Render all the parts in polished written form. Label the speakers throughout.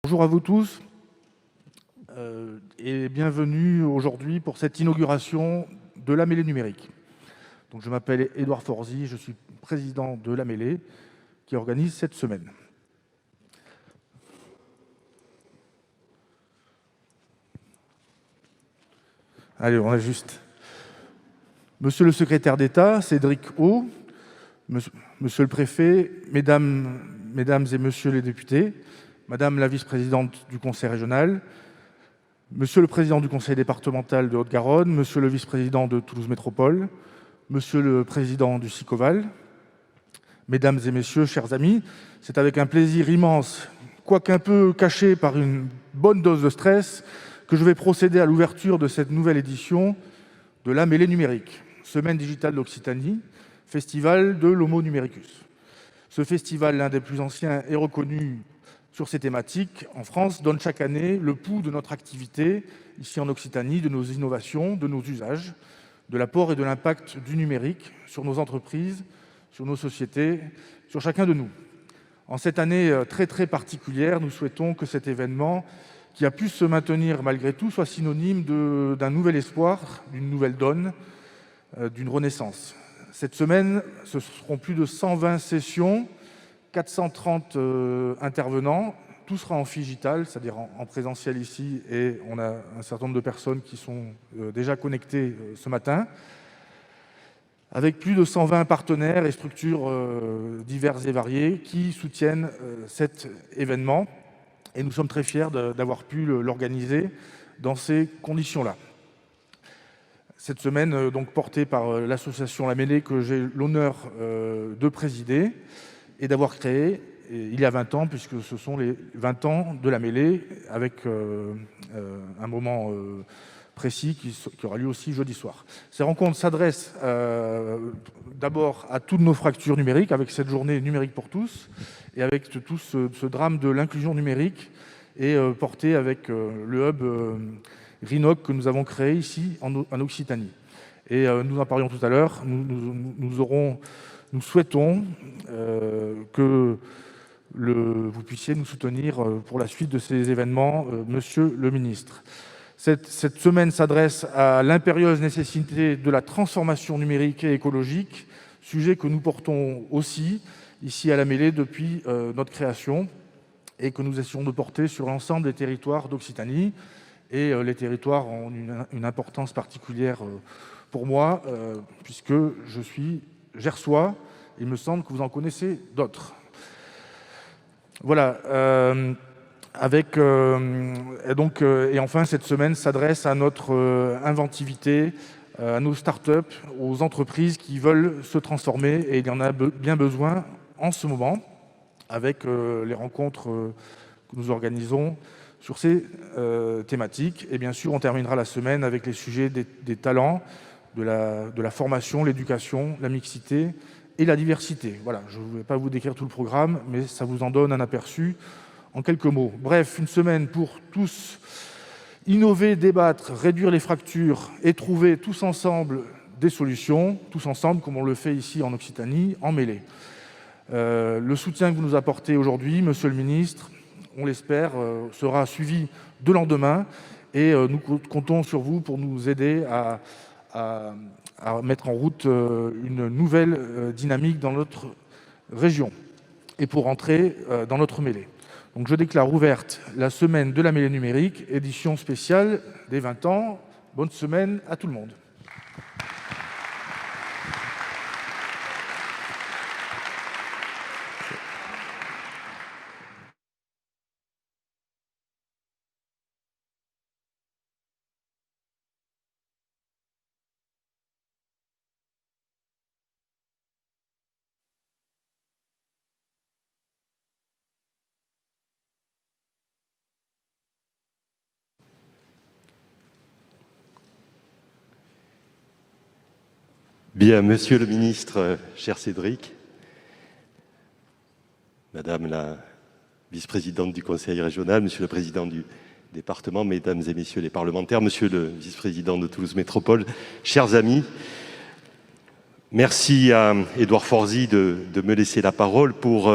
Speaker 1: Bonjour à vous tous et bienvenue aujourd'hui pour cette inauguration de la mêlée numérique. Donc, je m'appelle Édouard Forzy, je suis président de la mêlée qui organise cette semaine. Allez, on ajuste. Monsieur le secrétaire d'État, Cédric O, monsieur le préfet, mesdames et messieurs les députés, madame la vice-présidente du conseil régional, monsieur le président du conseil départemental de Haute-Garonne, monsieur le vice-président de Toulouse Métropole, monsieur le président du SICOVAL, mesdames et messieurs, chers amis, c'est avec un plaisir immense, quoique un peu caché par une bonne dose de stress, que je vais procéder à l'ouverture de cette nouvelle édition de la mêlée numérique, Semaine digitale d'Occitanie, festival de l'Homo numericus. Ce festival, l'un des plus anciens et reconnus sur ces thématiques en France, donne chaque année le pouls de notre activité ici en Occitanie, de nos innovations, de nos usages, de l'apport et de l'impact du numérique sur nos entreprises, sur nos sociétés, sur chacun de nous. En cette année très particulière, nous souhaitons que cet événement, qui a pu se maintenir malgré tout, soit synonyme d'un nouvel espoir, d'une nouvelle donne, d'une renaissance. Cette semaine, ce seront plus de 120 sessions, 430 intervenants, tout sera en phygital, c'est-à-dire en présentiel ici, et on a un certain nombre de personnes qui sont déjà connectées ce matin, avec plus de 120 partenaires et structures diverses et variées qui soutiennent cet événement. Et nous sommes très fiers d'avoir pu l'organiser dans ces conditions-là. Cette semaine, donc portée par l'association La Mêlée, que j'ai l'honneur de présider et d'avoir créé il y a 20 ans, puisque ce sont les 20 ans de La Mêlée, avec un moment précis qui aura lieu aussi jeudi soir. Ces rencontres s'adressent d'abord à toutes nos fractures numériques, avec cette journée numérique pour tous, et avec tout ce drame de l'inclusion numérique, et porté avec le hub Rhinoc que nous avons créé ici en Occitanie. Et nous en parlions tout à l'heure, nous souhaitons que vous puissiez nous soutenir pour la suite de ces événements, monsieur le ministre. Cette semaine s'adresse à l'impérieuse nécessité de la transformation numérique et écologique, sujet que nous portons aussi ici à la mêlée depuis notre création et que nous essayons de porter sur l'ensemble des territoires d'Occitanie. Et les territoires ont une importance particulière pour moi, puisque je suis gersois. Il me semble que vous en connaissez d'autres. Voilà. Et enfin, cette semaine s'adresse à notre inventivité, à nos startups, aux entreprises qui veulent se transformer, et il y en a bien besoin en ce moment, avec les rencontres que nous organisons sur ces thématiques. Et bien sûr, on terminera la semaine avec les sujets des talents, de la formation, l'éducation, la mixité et la diversité. Voilà, je ne vais pas vous décrire tout le programme, mais ça vous en donne un aperçu en quelques mots. Bref, une semaine pour tous innover, débattre, réduire les fractures et trouver tous ensemble des solutions, tous ensemble comme on le fait ici en Occitanie, en mêlée. Le soutien que vous nous apportez aujourd'hui, monsieur le ministre, on l'espère, sera suivi de lendemain, et nous comptons sur vous pour nous aider à mettre en route une nouvelle dynamique dans notre région et pour entrer dans notre mêlée. Donc je déclare ouverte la semaine de la mêlée numérique, édition spéciale des 20 ans. Bonne semaine à tout le monde.
Speaker 2: Bien, monsieur le ministre, cher Cédric, madame la vice-présidente du conseil régional, monsieur le président du département, mesdames et messieurs les parlementaires, monsieur le vice-président de Toulouse Métropole, chers amis, merci à Édouard Forzy de me laisser la parole pour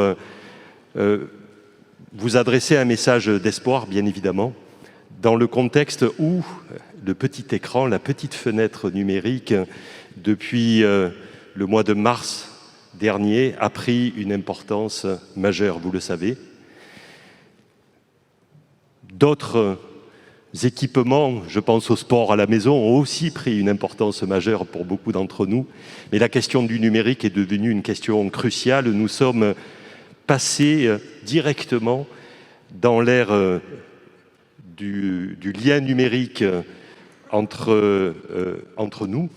Speaker 2: vous adresser un message d'espoir, bien évidemment, dans le contexte où le petit écran, la petite fenêtre numérique, depuis le mois de mars dernier, a pris une importance majeure, vous le savez. D'autres équipements, je pense au sport à la maison, ont aussi pris une importance majeure pour beaucoup d'entre nous. Mais la question du numérique est devenue une question cruciale. Nous sommes passés directement dans l'ère du lien numérique entre nous,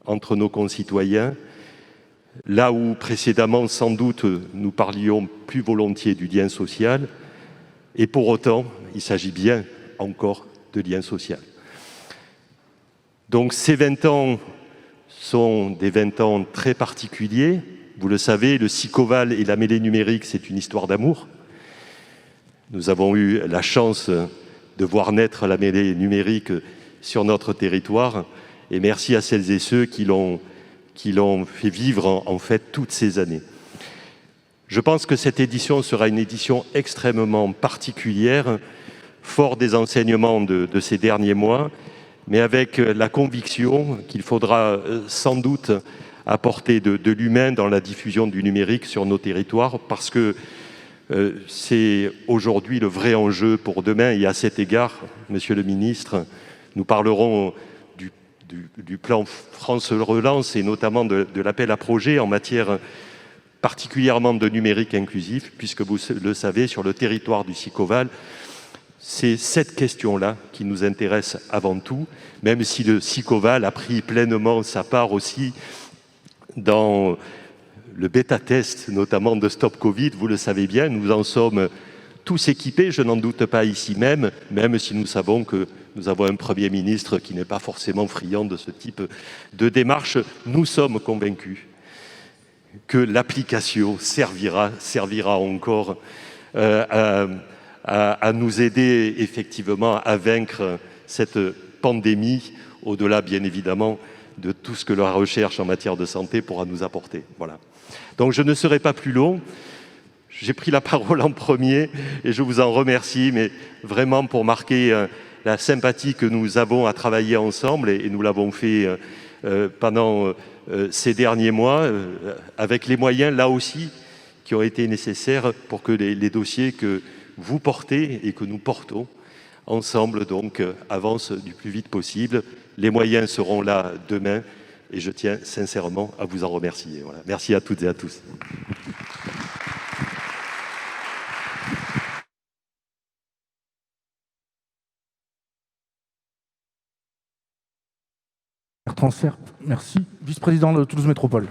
Speaker 2: entre nos concitoyens, là où précédemment, sans doute, nous parlions plus volontiers du lien social. Et pour autant, il s'agit bien encore de lien social. Donc ces 20 ans sont des 20 ans très particuliers. Vous le savez, le Sicoval et la mêlée numérique, c'est une histoire d'amour. Nous avons eu la chance de voir naître la mêlée numérique sur notre territoire. Et merci à celles et ceux qui l'ont fait vivre en fait toutes ces années. Je pense que cette édition sera une édition extrêmement particulière, fort des enseignements de ces derniers mois, mais avec la conviction qu'il faudra sans doute apporter de l'humain dans la diffusion du numérique sur nos territoires, parce que c'est aujourd'hui le vrai enjeu pour demain. Et à cet égard, Monsieur le Ministre, nous parlerons du plan France Relance et notamment de l'appel à projets en matière particulièrement de numérique inclusif, puisque vous le savez, sur le territoire du Sicoval, c'est cette question-là qui nous intéresse avant tout, même si le Sicoval a pris pleinement sa part aussi dans le bêta-test, notamment de Stop Covid. Vous le savez bien, nous en sommes tous équipés, je n'en doute pas ici même si nous savons que nous avons un Premier ministre qui n'est pas forcément friand de ce type de démarche. Nous sommes convaincus que l'application servira encore à nous aider effectivement à vaincre cette pandémie, au-delà bien évidemment de tout ce que la recherche en matière de santé pourra nous apporter. Voilà. Donc je ne serai pas plus long. J'ai pris la parole en premier et je vous en remercie, mais vraiment pour marquer la sympathie que nous avons à travailler ensemble, et nous l'avons fait pendant ces derniers mois, avec les moyens, là aussi, qui ont été nécessaires pour que les dossiers que vous portez et que nous portons ensemble donc avancent du plus vite possible. Les moyens seront là demain et je tiens sincèrement à vous en remercier. Voilà. Merci à toutes et à tous.
Speaker 1: Transfert, merci. Vice-président de Toulouse Métropole.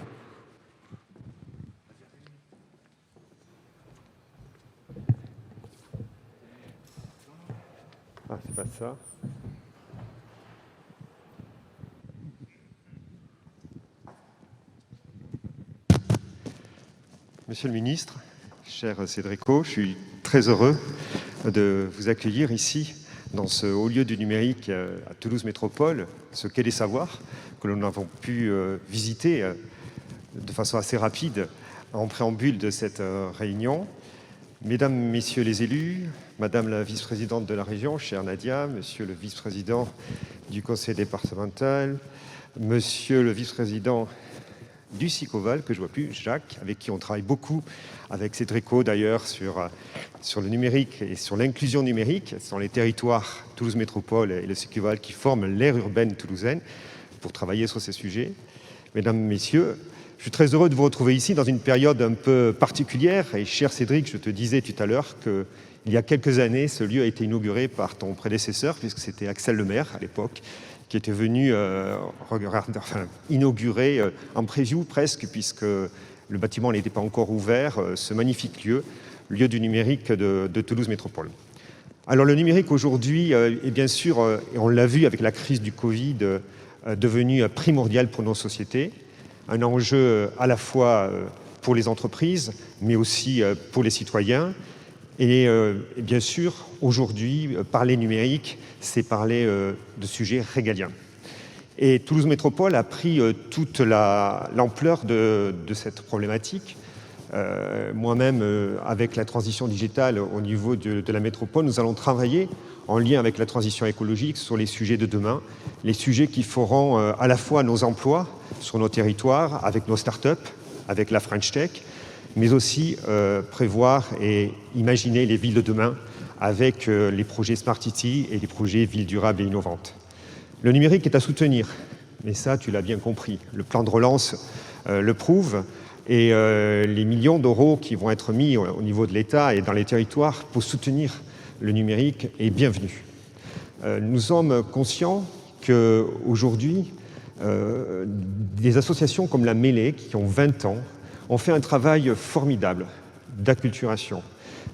Speaker 3: Ah, c'est pas ça. Monsieur le ministre, cher Cédrico, je suis très heureux de vous accueillir ici dans ce haut lieu du numérique à Toulouse Métropole, ce Quai des Savoirs, que nous avons pu visiter de façon assez rapide en préambule de cette réunion. Mesdames, Messieurs les élus, Madame la vice-présidente de la région, chère Nadia, Monsieur le vice-président du conseil départemental, Monsieur le vice-président du Sicoval, que je ne vois plus, Jacques, avec qui on travaille beaucoup, avec Cédrico d'ailleurs, sur le numérique et sur l'inclusion numérique. Ce sont les territoires Toulouse Métropole et le Sicoval qui forment l'aire urbaine toulousaine pour travailler sur ces sujets. Mesdames, Messieurs, je suis très heureux de vous retrouver ici dans une période un peu particulière. Et cher Cédric, je te disais tout à l'heure qu'il y a quelques années, ce lieu a été inauguré par ton prédécesseur, puisque c'était Axel Lemaire à l'époque, qui était venu inaugurer en preview presque, puisque le bâtiment n'était pas encore ouvert, ce magnifique lieu du numérique de Toulouse Métropole. Alors le numérique aujourd'hui est bien sûr, et on l'a vu avec la crise du Covid, devenu primordial pour nos sociétés, un enjeu à la fois pour les entreprises, mais aussi pour les citoyens. Et bien sûr, aujourd'hui, parler numérique, c'est parler de sujets régaliens. Et Toulouse Métropole a pris toute l'ampleur de cette problématique Moi-même, avec la transition digitale au niveau de la métropole, nous allons travailler en lien avec la transition écologique sur les sujets de demain, les sujets qui feront à la fois nos emplois sur nos territoires, avec nos startups, avec la French Tech, mais aussi prévoir et imaginer les villes de demain avec les projets Smart City et les projets villes durables et innovantes. Le numérique est à soutenir, mais ça, tu l'as bien compris. Le plan de relance le prouve, et les millions d'euros qui vont être mis au niveau de l'État et dans les territoires pour soutenir le numérique est bienvenu. Nous sommes conscients qu'aujourd'hui, des associations comme la Mêlée, qui ont 20 ans, ont fait un travail formidable d'acculturation.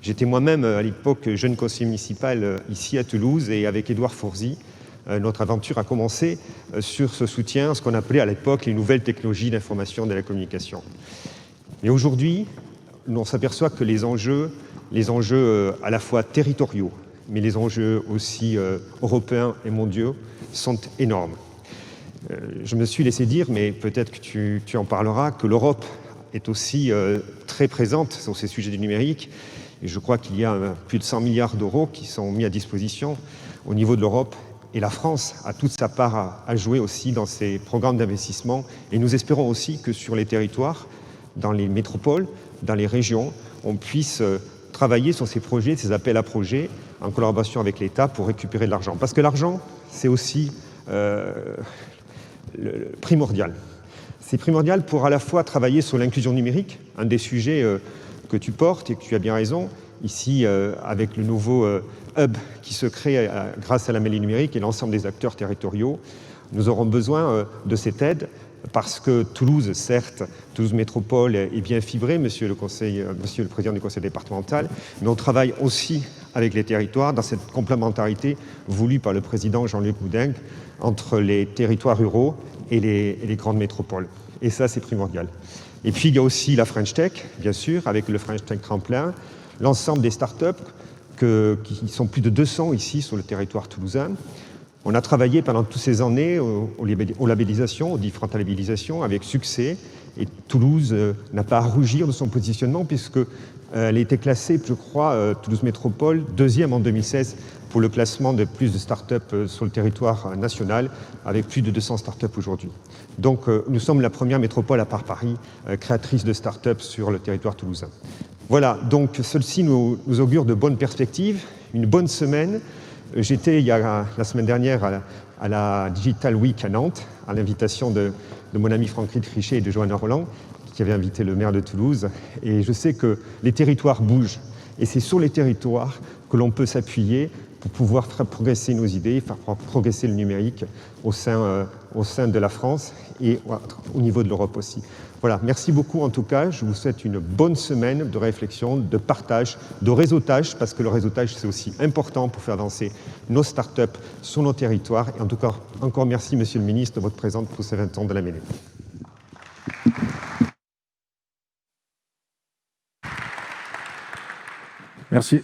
Speaker 3: J'étais moi-même à l'époque jeune conseiller municipal ici à Toulouse, et avec Édouard Fourzy, notre aventure a commencé sur ce soutien, ce qu'on appelait à l'époque les nouvelles technologies d'information et de la communication. Mais aujourd'hui, on s'aperçoit que les enjeux à la fois territoriaux, mais les enjeux aussi européens et mondiaux sont énormes. Je me suis laissé dire, mais peut-être que tu en parleras, que l'Europe est aussi très présente sur ces sujets du numérique. Et je crois qu'il y a plus de 100 milliards d'euros qui sont mis à disposition au niveau de l'Europe. Et la France a toute sa part à jouer aussi dans ces programmes d'investissement. Et nous espérons aussi que sur les territoires, dans les métropoles, dans les régions, on puisse travailler sur ces projets, ces appels à projets, en collaboration avec l'État pour récupérer de l'argent. Parce que l'argent, c'est aussi primordial. C'est primordial pour à la fois travailler sur l'inclusion numérique, un des sujets que tu portes et que tu as bien raison, ici avec le nouveau hub qui se crée grâce à la mêlée numérique et l'ensemble des acteurs territoriaux. Nous aurons besoin de cette aide parce que Toulouse, certes, Toulouse Métropole est bien fibrée, monsieur le président du conseil départemental, mais on travaille aussi avec les territoires dans cette complémentarité voulue par le président Jean-Luc Boudingue entre les territoires ruraux et les grandes métropoles. Et ça, c'est primordial. Et puis, il y a aussi la French Tech, bien sûr, avec le French Tech Tremplin, l'ensemble des startups qui sont plus de 200 ici sur le territoire toulousain. On a travaillé pendant toutes ces années aux labellisations, aux différentes labellisations avec succès. Et Toulouse n'a pas à rougir de son positionnement puisqu'elle a été classée, je crois, Toulouse Métropole, 2e en 2016 pour le classement de plus de start-up sur le territoire national, avec plus de 200 start-up aujourd'hui. Donc nous sommes la première métropole à part Paris, créatrice de start-up sur le territoire toulousain. Voilà, donc celle-ci nous augure de bonnes perspectives, une bonne semaine. J'étais la semaine dernière à la Digital Week à Nantes, à l'invitation de mon ami Franck Richet et de Johanna Roland, qui avait invité le maire de Toulouse. Et je sais que les territoires bougent. Et c'est sur les territoires que l'on peut s'appuyer pour pouvoir faire progresser nos idées, faire progresser le numérique au sein de la France et au niveau de l'Europe aussi. Voilà, merci beaucoup en tout cas. Je vous souhaite une bonne semaine de réflexion, de partage, de réseautage, parce que le réseautage, c'est aussi important pour faire avancer nos startups sur nos territoires. Et en tout cas, encore merci, Monsieur le Ministre, de votre présence pour ces 20 ans de la mêlée.
Speaker 1: Merci.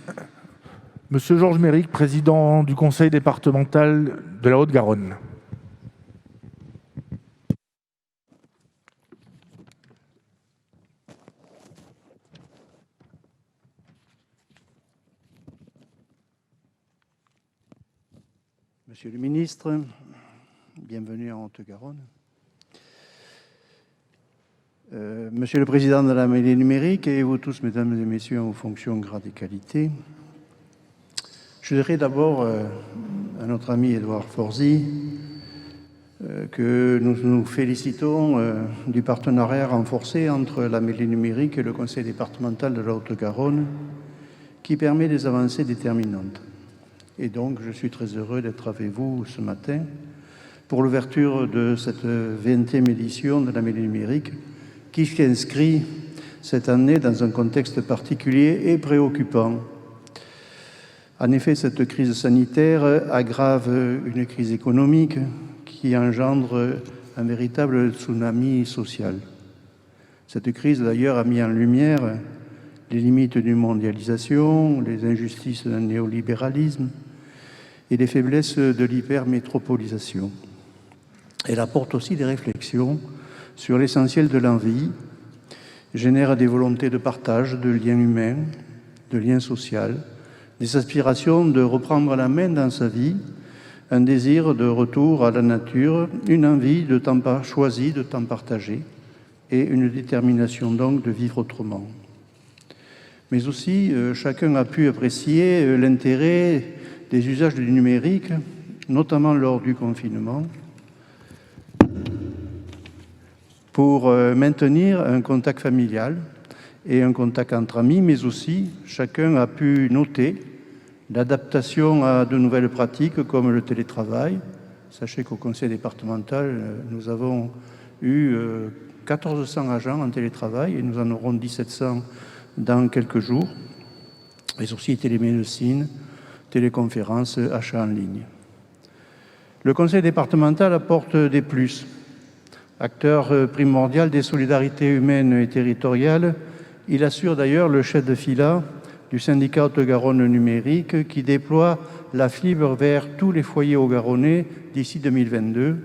Speaker 1: Monsieur Georges Méric, président du conseil départemental de la Haute-Garonne.
Speaker 4: Monsieur le ministre, bienvenue en Haute-Garonne. Monsieur le président de la mêlée numérique et vous tous, mesdames et messieurs, en fonction, grade et qualité, je dirais d'abord à notre ami Édouard Fourzy que nous nous félicitons du partenariat renforcé entre la mêlée numérique et le conseil départemental de la Haute-Garonne qui permet des avancées déterminantes. Et donc, je suis très heureux d'être avec vous ce matin pour l'ouverture de cette 20e édition de la mêlée numérique qui s'inscrit cette année dans un contexte particulier et préoccupant. En effet, cette crise sanitaire aggrave une crise économique qui engendre un véritable tsunami social. Cette crise, d'ailleurs, a mis en lumière les limites d'une mondialisation, les injustices d'un néolibéralisme et les faiblesses de l'hypermétropolisation. Elle apporte aussi des réflexions sur l'essentiel de l'envie génère des volontés de partage, de liens humains, de liens sociaux, des aspirations de reprendre la main dans sa vie, un désir de retour à la nature, une envie de temps choisi, de temps partagé, et une détermination donc de vivre autrement. Mais aussi, chacun a pu apprécier l'intérêt des usages du numérique, notamment lors du confinement, pour maintenir un contact familial et un contact entre amis, mais aussi chacun a pu noter l'adaptation à de nouvelles pratiques comme le télétravail. Sachez qu'au conseil départemental, nous avons eu 1400 agents en télétravail et nous en aurons 1700 dans quelques jours, mais aussi télémédecine, téléconférences, achats en ligne. Le conseil départemental apporte des plus. Acteur primordial des solidarités humaines et territoriales, il assure d'ailleurs le chef de fila du syndicat Haute-Garonne numérique qui déploie la fibre vers tous les foyers haut-garonnais d'ici 2022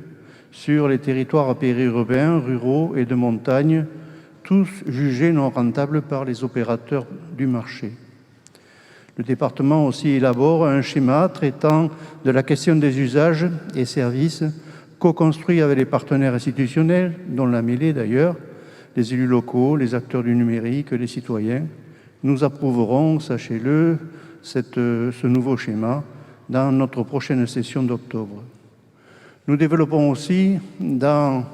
Speaker 4: sur les territoires périurbains, ruraux et de montagne, tous jugés non rentables par les opérateurs du marché. Le département aussi élabore un schéma traitant de la question des usages et services co-construit avec les partenaires institutionnels, dont la mêlée d'ailleurs, les élus locaux, les acteurs du numérique, les citoyens. Nous approuverons, sachez-le, ce nouveau schéma dans notre prochaine session d'octobre. Nous développons aussi, dans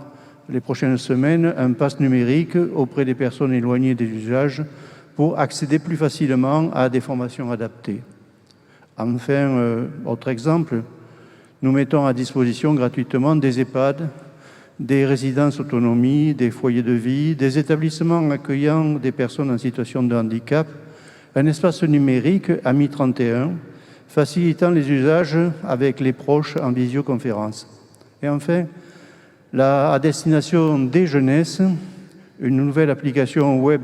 Speaker 4: les prochaines semaines, un pass numérique auprès des personnes éloignées des usages pour accéder plus facilement à des formations adaptées. Enfin, autre exemple, nous mettons à disposition gratuitement des EHPAD, des résidences autonomie, des foyers de vie, des établissements accueillant des personnes en situation de handicap, un espace numérique AMI 31, facilitant les usages avec les proches en visioconférence. Et enfin, à destination des jeunesses, une nouvelle application web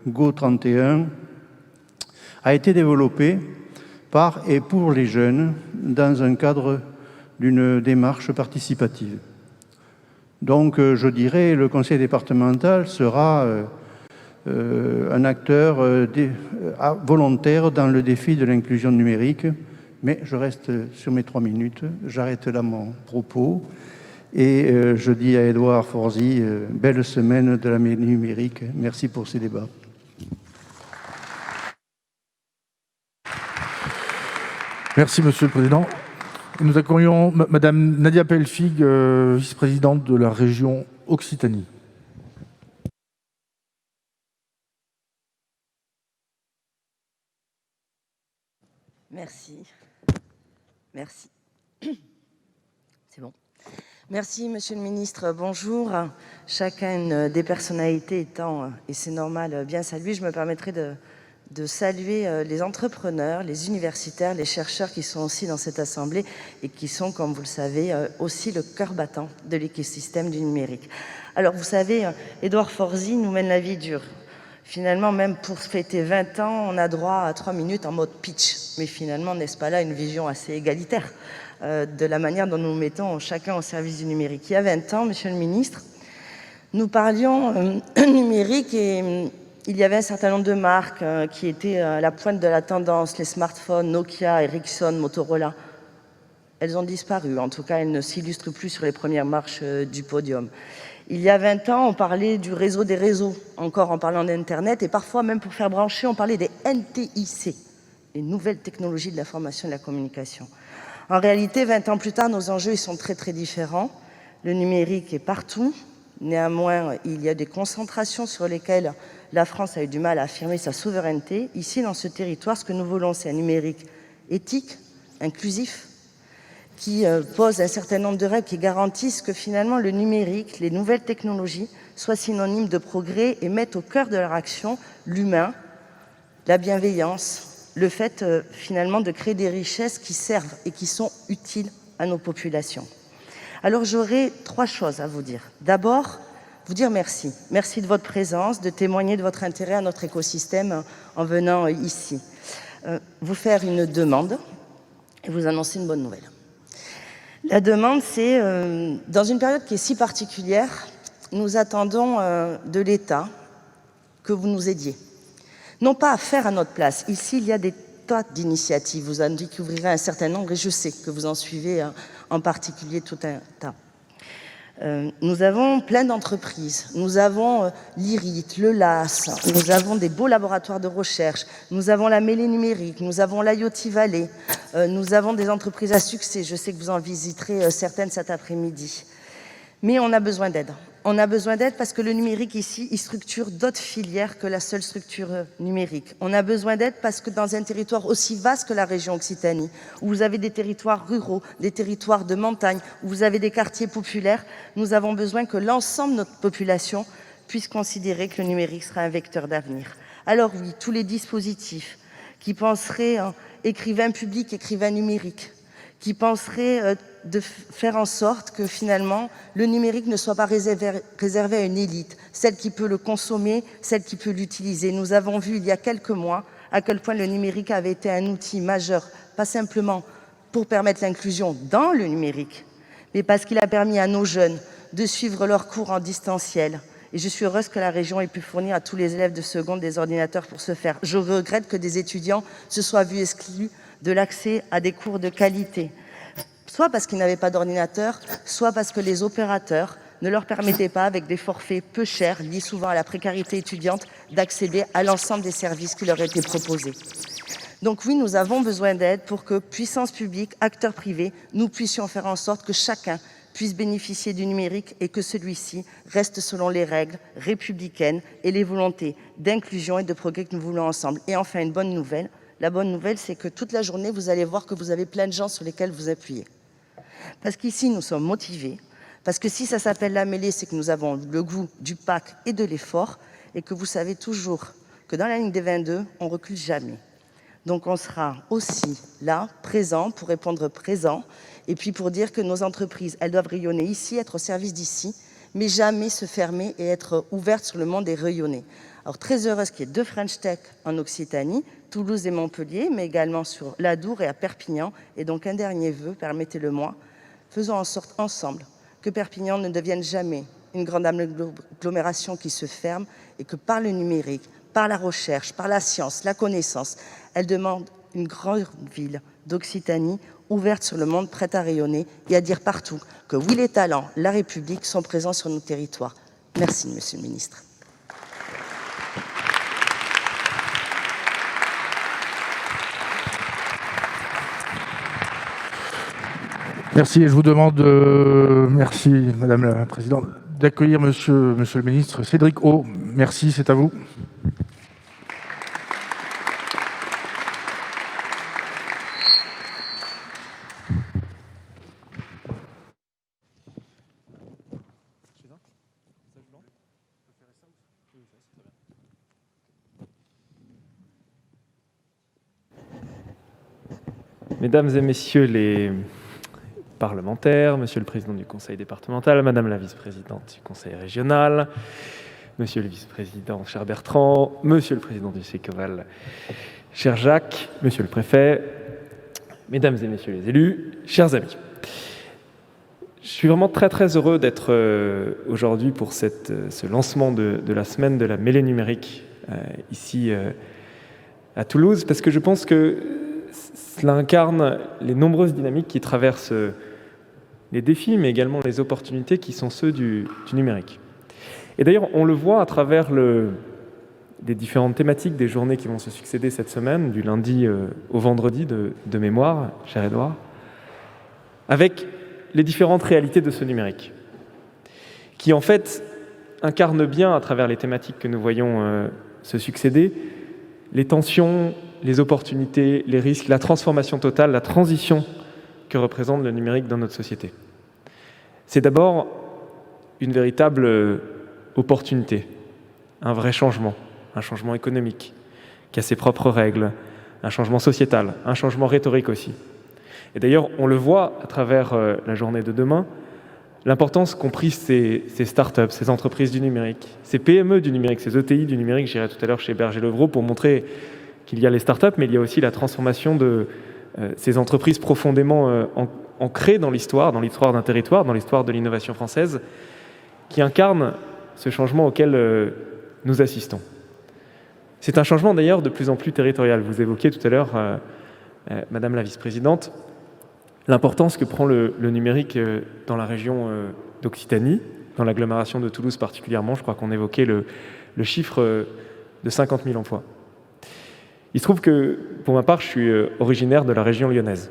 Speaker 4: Go 31 a été développée par et pour les jeunes dans un cadre d'une démarche participative. Donc, je dirais, le conseil départemental sera un acteur volontaire dans le défi de l'inclusion numérique, mais je reste sur mes 3 minutes, j'arrête là mon propos, et je dis à Édouard Forzy, belle semaine de la mêlée numérique, merci pour ces débats.
Speaker 1: Merci, Monsieur le Président. Nous accueillons Madame Nadia Pellefig, vice-présidente de la région Occitanie.
Speaker 5: Merci. Merci. C'est bon. Merci, Monsieur le Ministre. Bonjour. Chacune des personnalités étant, et c'est normal, bien saluée, je me permettrai de saluer les entrepreneurs, les universitaires, les chercheurs qui sont aussi dans cette assemblée et qui sont, comme vous le savez, aussi le cœur battant de l'écosystème du numérique. Alors, vous savez, Édouard Forzy nous mène la vie dure. Finalement, même pour fêter 20 ans, on a droit à 3 minutes en mode pitch. Mais finalement, n'est-ce pas là une vision assez égalitaire de la manière dont nous mettons chacun au service du numérique? Il y a 20 ans, Monsieur le Ministre, nous parlions numérique et il y avait un certain nombre de marques qui étaient à la pointe de la tendance, les smartphones, Nokia, Ericsson, Motorola. Elles ont disparu, en tout cas elles ne s'illustrent plus sur les premières marches du podium. Il y a 20 ans, on parlait du réseau des réseaux, encore en parlant d'Internet, et parfois même pour faire brancher, on parlait des NTIC, les nouvelles technologies de l'information et de la communication. En réalité, 20 ans plus tard, nos enjeux ils sont très très différents. Le numérique est partout, néanmoins il y a des concentrations sur lesquelles la France a eu du mal à affirmer sa souveraineté. Ici, dans ce territoire, ce que nous voulons, c'est un numérique éthique, inclusif, qui pose un certain nombre de règles qui garantissent que finalement le numérique, les nouvelles technologies, soient synonymes de progrès et mettent au cœur de leur action l'humain, la bienveillance, le fait finalement de créer des richesses qui servent et qui sont utiles à nos populations. Alors j'aurais 3 choses à vous dire. D'abord, vous dire merci. Merci de votre présence, de témoigner de votre intérêt à notre écosystème en venant ici. Vous faire une demande et vous annoncer une bonne nouvelle. La demande, c'est, dans une période qui est si particulière, nous attendons de l'État que vous nous aidiez. Non pas à faire à notre place. Ici, il y a des tas d'initiatives. Vous en découvrirez un certain nombre et je sais que vous en suivez en particulier tout un tas. Nous avons plein d'entreprises, nous avons l'IRIT, le LAS, nous avons des beaux laboratoires de recherche, nous avons la mêlée numérique, nous avons l'IoT Valley, nous avons des entreprises à succès, je sais que vous en visiterez certaines cet après-midi. Mais on a besoin d'aide. On a besoin d'aide parce que le numérique ici, il structure d'autres filières que la seule structure numérique. On a besoin d'aide parce que dans un territoire aussi vaste que la région Occitanie, où vous avez des territoires ruraux, des territoires de montagne, où vous avez des quartiers populaires, nous avons besoin que l'ensemble de notre population puisse considérer que le numérique sera un vecteur d'avenir. Alors oui, tous les dispositifs qui penseraient écrivain public, écrivain numérique, qui penserait de faire en sorte que finalement le numérique ne soit pas réservé à une élite, celle qui peut le consommer, celle qui peut l'utiliser. Nous avons vu il y a quelques mois à quel point le numérique avait été un outil majeur, pas simplement pour permettre l'inclusion dans le numérique, mais parce qu'il a permis à nos jeunes de suivre leurs cours en distanciel. Et je suis heureuse que la région ait pu fournir à tous les élèves de seconde des ordinateurs pour ce faire. Je regrette que des étudiants se soient vus exclus de l'accès à des cours de qualité, soit parce qu'ils n'avaient pas d'ordinateur, soit parce que les opérateurs ne leur permettaient pas, avec des forfaits peu chers, liés souvent à la précarité étudiante, d'accéder à l'ensemble des services qui leur étaient proposés. Donc oui, nous avons besoin d'aide pour que, puissance publique, acteurs privés, nous puissions faire en sorte que chacun puisse bénéficier du numérique et que celui-ci reste selon les règles républicaines et les volontés d'inclusion et de progrès que nous voulons ensemble. Et enfin, une bonne nouvelle. La bonne nouvelle, c'est que toute la journée, vous allez voir que vous avez plein de gens sur lesquels vous appuyez. Parce qu'ici, nous sommes motivés, parce que si ça s'appelle la mêlée, c'est que nous avons le goût du pacte et de l'effort, et que vous savez toujours que dans la ligne des 22, on ne recule jamais. Donc on sera aussi là, présent, pour répondre présent, et puis pour dire que nos entreprises, elles doivent rayonner ici, être au service d'ici, mais jamais se fermer et être ouvertes sur le monde et rayonner. Alors très heureuse qu'il y ait 2 French Tech en Occitanie, Toulouse et Montpellier, mais également sur l'Adour et à Perpignan. Et donc un dernier vœu, permettez-le-moi, faisons en sorte ensemble que Perpignan ne devienne jamais une grande agglomération qui se ferme et que par le numérique, par la recherche, par la science, la connaissance, elle demande une grande ville d'Occitanie ouverte sur le monde, prête à rayonner et à dire partout que oui, les talents, la République sont présents sur nos territoires. Merci, Monsieur le Ministre.
Speaker 1: Merci, et je vous demande, merci Madame la Présidente, d'accueillir Monsieur le Ministre Cédric O. Merci, c'est à vous.
Speaker 6: Mesdames et messieurs les parlementaires, monsieur le président du conseil départemental, madame la vice-présidente du conseil régional, monsieur le vice-président, cher Bertrand, monsieur le président du CECOVAL, cher Jacques, monsieur le préfet, mesdames et messieurs les élus, chers amis. Je suis vraiment très heureux d'être aujourd'hui pour ce lancement de la semaine de la mêlée numérique ici à Toulouse, parce que je pense que cela incarne les nombreuses dynamiques qui traversent les défis, mais également les opportunités qui sont ceux du numérique. Et d'ailleurs, on le voit à travers des différentes thématiques des journées qui vont se succéder cette semaine, du lundi au vendredi de mémoire, cher Édouard, avec les différentes réalités de ce numérique, qui en fait incarnent bien, à travers les thématiques que nous voyons se succéder, les tensions, les opportunités, les risques, la transformation totale, la transition que représente le numérique dans notre société. C'est d'abord une véritable opportunité, un vrai changement, un changement économique, qui a ses propres règles, un changement sociétal, un changement rhétorique aussi. Et d'ailleurs, on le voit à travers la journée de demain, l'importance qu'ont pris ces startups, ces entreprises du numérique, ces PME du numérique, ces ETI du numérique. J'irai tout à l'heure chez Berger-Levrault pour montrer qu'il y a les startups, mais il y a aussi la transformation de ces entreprises profondément ancrées dans l'histoire d'un territoire, dans l'histoire de l'innovation française, qui incarnent ce changement auquel nous assistons. C'est un changement d'ailleurs de plus en plus territorial. Vous évoquiez tout à l'heure, Madame la vice-présidente, l'importance que prend le numérique dans la région d'Occitanie, dans l'agglomération de Toulouse particulièrement. Je crois qu'on évoquait le chiffre de 50 000 emplois. Il se trouve que, pour ma part, je suis originaire de la région lyonnaise.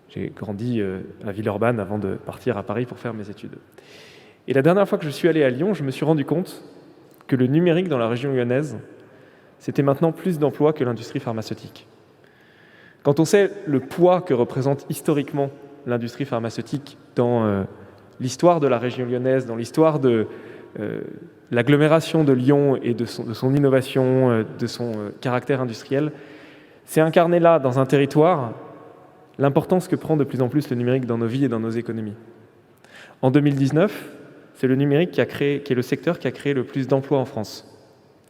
Speaker 6: J'ai grandi à Villeurbanne avant de partir à Paris pour faire mes études. Et la dernière fois que je suis allé à Lyon, je me suis rendu compte que le numérique dans la région lyonnaise, c'était maintenant plus d'emplois que l'industrie pharmaceutique. Quand on sait le poids que représente historiquement l'industrie pharmaceutique dans l'histoire de la région lyonnaise, dans l'histoire de l'agglomération de Lyon et de son innovation, de son caractère industriel, c'est incarné là, dans un territoire, l'importance que prend de plus en plus le numérique dans nos vies et dans nos économies. En 2019, c'est le numérique qui est le secteur qui a créé le plus d'emplois en France,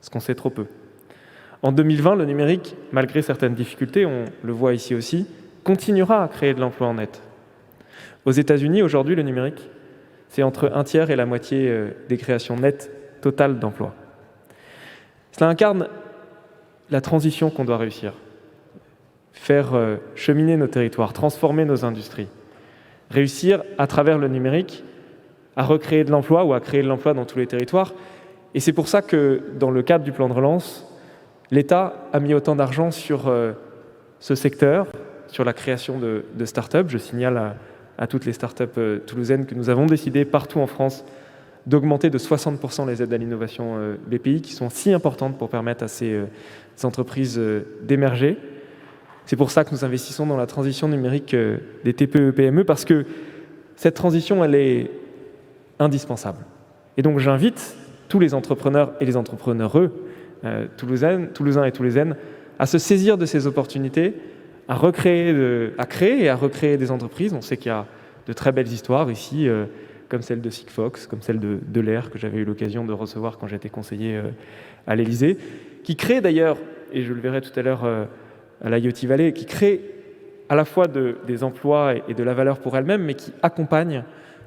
Speaker 6: ce qu'on sait trop peu. En 2020, le numérique, malgré certaines difficultés, on le voit ici aussi, continuera à créer de l'emploi en net. Aux États-Unis, aujourd'hui, le numérique, c'est entre un tiers et la moitié des créations nettes totales d'emplois. Cela incarne la transition qu'on doit réussir. Faire cheminer nos territoires, transformer nos industries, réussir à travers le numérique à recréer de l'emploi ou à créer de l'emploi dans tous les territoires. Et c'est pour ça que, dans le cadre du plan de relance, l'État a mis autant d'argent sur ce secteur, sur la création de start-up. Je signale à toutes les start-up toulousaines que nous avons décidé partout en France d'augmenter de 60% les aides à l'innovation BPI, qui sont si importantes pour permettre à ces entreprises d'émerger. C'est pour ça que nous investissons dans la transition numérique des TPE-PME, parce que cette transition, elle est indispensable. Et donc j'invite tous les entrepreneurs et les entrepreneureux toulousains et toulousaines à se saisir de ces opportunités, à créer et à recréer des entreprises. On sait qu'il y a de très belles histoires ici, comme celle de Sigfox, comme celle de l'Air, que j'avais eu l'occasion de recevoir quand j'étais conseiller à l'Élysée, qui crée d'ailleurs, et je le verrai tout à l'heure à l'IoT Valley, qui crée à la fois des emplois et de la valeur pour elles-mêmes, mais qui accompagne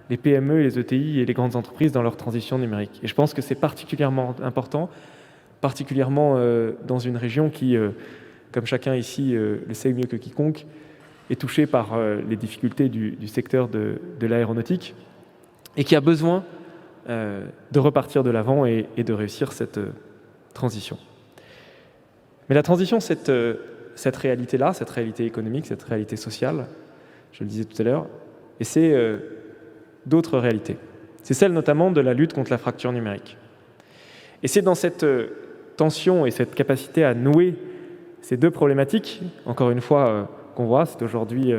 Speaker 6: les PME, les ETI et les grandes entreprises dans leur transition numérique. Et je pense que c'est particulièrement important, particulièrement dans une région qui, comme chacun ici le sait mieux que quiconque, est touchée par les difficultés du secteur de l'aéronautique et qui a besoin de repartir de l'avant et de réussir cette transition. Mais la transition, cette réalité-là, cette réalité économique, cette réalité sociale, je le disais tout à l'heure, et c'est d'autres réalités. C'est celle notamment de la lutte contre la fracture numérique. Et c'est dans cette tension et cette capacité à nouer ces deux problématiques, encore une fois, qu'on voit. C'est aujourd'hui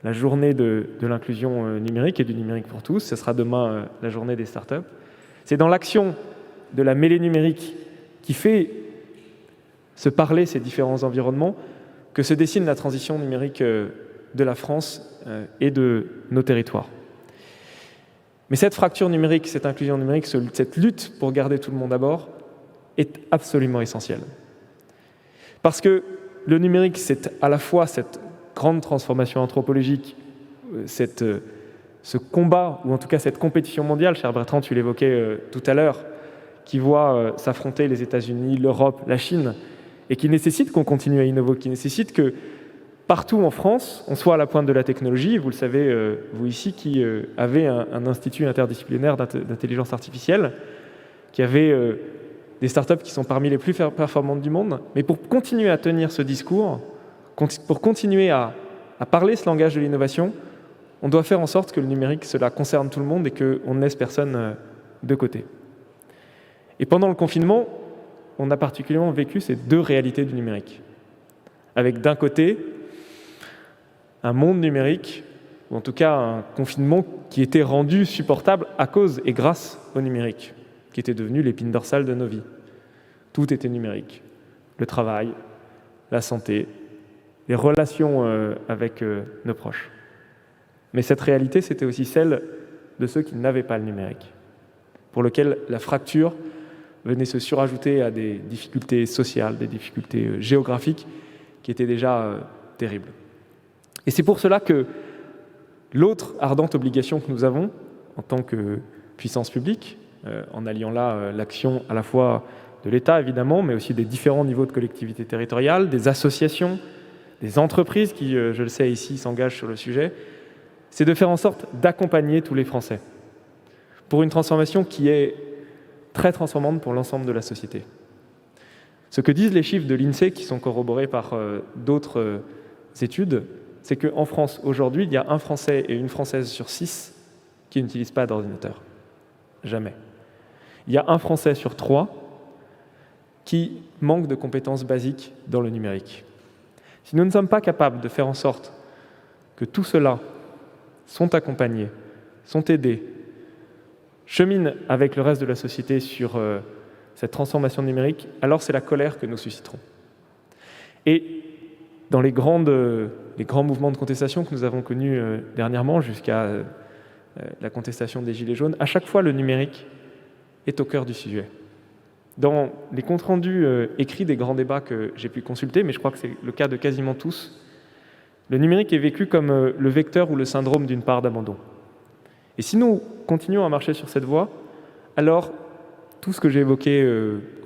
Speaker 6: la journée de l'inclusion numérique et du numérique pour tous. Ce sera demain la journée des startups. C'est dans l'action de la mêlée numérique qui fait se parler ces différents environnements que se dessine la transition numérique de la France et de nos territoires. Mais cette fracture numérique, cette inclusion numérique, cette lutte pour garder tout le monde à bord est absolument essentielle. Parce que le numérique, c'est à la fois cette grande transformation anthropologique, ce combat, ou en tout cas cette compétition mondiale, cher Bertrand, tu l'évoquais tout à l'heure, qui voit s'affronter les États-Unis, l'Europe, la Chine, et qui nécessite qu'on continue à innover, qui nécessite que partout en France, on soit à la pointe de la technologie. Vous le savez, vous ici, qui avez un institut interdisciplinaire d'intelligence artificielle, qui avait des startups qui sont parmi les plus performantes du monde. Mais pour continuer à tenir ce discours, pour continuer à parler ce langage de l'innovation, on doit faire en sorte que le numérique, cela concerne tout le monde et qu'on ne laisse personne de côté. Et pendant le confinement, on a particulièrement vécu ces deux réalités du numérique. Avec d'un côté, un monde numérique, ou en tout cas un confinement qui était rendu supportable à cause et grâce au numérique, qui était devenu l'épine dorsale de nos vies. Tout était numérique. Le travail, la santé, les relations avec nos proches. Mais cette réalité, c'était aussi celle de ceux qui n'avaient pas le numérique, pour lesquels la fracture venait se surajouter à des difficultés sociales, des difficultés géographiques qui étaient déjà terribles. Et c'est pour cela que l'autre ardente obligation que nous avons en tant que puissance publique, en alliant là l'action à la fois de l'État évidemment, mais aussi des différents niveaux de collectivités territoriales, des associations, des entreprises qui, je le sais ici, s'engagent sur le sujet, c'est de faire en sorte d'accompagner tous les Français pour une transformation qui est très transformante pour l'ensemble de la société. Ce que disent les chiffres de l'INSEE, qui sont corroborés par d'autres études, c'est qu'en France, aujourd'hui, il y a un Français et une Française sur 6 qui n'utilisent pas d'ordinateur. Jamais. Il y a un Français sur 3 qui manque de compétences basiques dans le numérique. Si nous ne sommes pas capables de faire en sorte que tout cela sont accompagnés, sont aidés, cheminent avec le reste de la société sur cette transformation numérique, alors c'est la colère que nous susciterons. Et dans les grands mouvements de contestation que nous avons connus dernièrement, jusqu'à la contestation des Gilets jaunes, à chaque fois le numérique est au cœur du sujet. Dans les comptes rendus écrits des grands débats que j'ai pu consulter, mais je crois que c'est le cas de quasiment tous, le numérique est vécu comme le vecteur ou le syndrome d'une part d'abandon. Et si nous continuons à marcher sur cette voie, alors tout ce que j'ai évoqué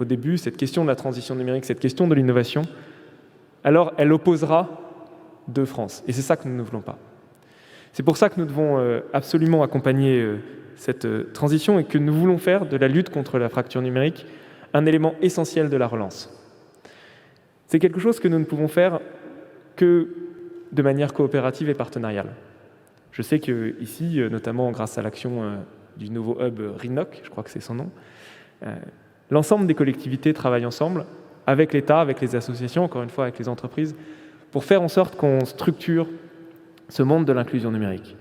Speaker 6: au début, cette question de la transition numérique, cette question de l'innovation, alors elle opposera deux France. Et c'est ça que nous ne voulons pas. C'est pour ça que nous devons absolument accompagner cette transition et que nous voulons faire de la lutte contre la fracture numérique un élément essentiel de la relance. C'est quelque chose que nous ne pouvons faire que de manière coopérative et partenariale. Je sais qu'ici, notamment grâce à l'action du nouveau hub RINOC, je crois que c'est son nom, l'ensemble des collectivités travaillent ensemble, avec l'État, avec les associations, encore une fois avec les entreprises, pour faire en sorte qu'on structure ce monde de l'inclusion numérique.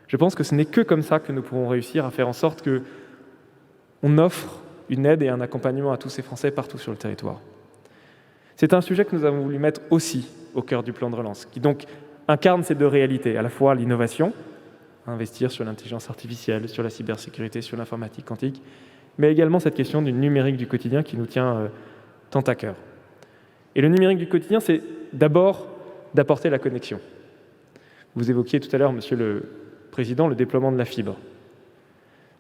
Speaker 6: Je pense que ce n'est que comme ça que nous pourrons réussir à faire en sorte qu'on offre une aide et un accompagnement à tous ces Français partout sur le territoire. C'est un sujet que nous avons voulu mettre aussi au cœur du plan de relance, qui donc incarne ces deux réalités, à la fois l'innovation, investir sur l'intelligence artificielle, sur la cybersécurité, sur l'informatique quantique, mais également cette question du numérique du quotidien qui nous tient tant à cœur. Et le numérique du quotidien, c'est d'abord d'apporter la connexion. Vous évoquiez tout à l'heure, Monsieur le Président, le déploiement de la fibre.